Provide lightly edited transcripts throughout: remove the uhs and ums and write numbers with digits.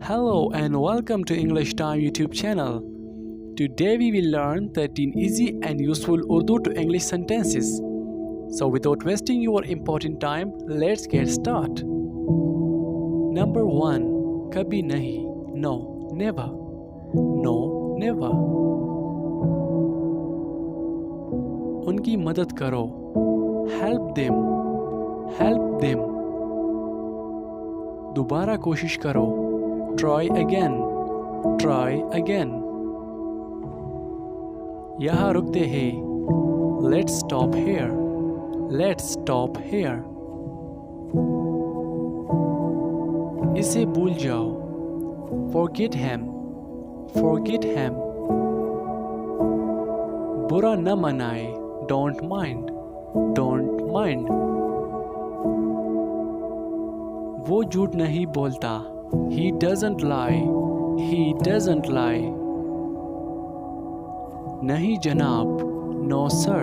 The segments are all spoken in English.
Hello and welcome to English Time YouTube channel. Today we will learn 13 easy and useful Urdu to English sentences. So without wasting your important time, let's get started. Number 1. Kabhi nahi. No, never. No, never. उनकी मदद करो. Help them. Help them. दोबारा कोशिश करो. Try again. Try again. यहाँ रुकते हैं. Let's stop here. Let's stop here. इसे भूल जाओ. Forget him. Forget him. बुरा न मनाए. Don't mind. Don't mind. वो झूठ नहीं बोलता. He doesn't lie. He doesn't lie. नहीं जनाब. No sir.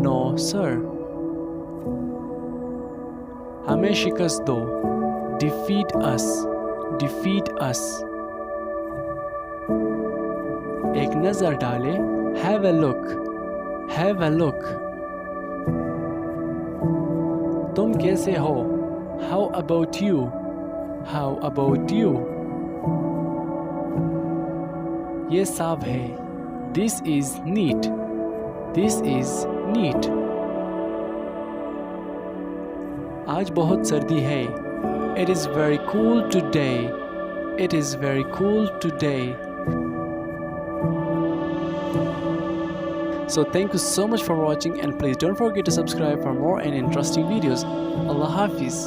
No sir. हमें शिकस्त दो. Defeat us. Defeat us. एक नजर डाले. Have a look. Have a look. तुम कैसे हो? How about you? How about you? ये साफ है. This is neat. This is neat. आज बहुत सर्दी है. It is very cool today. It is very cool today. So thank you so much for watching and please don't forget to subscribe for more and interesting videos. Allah Hafiz.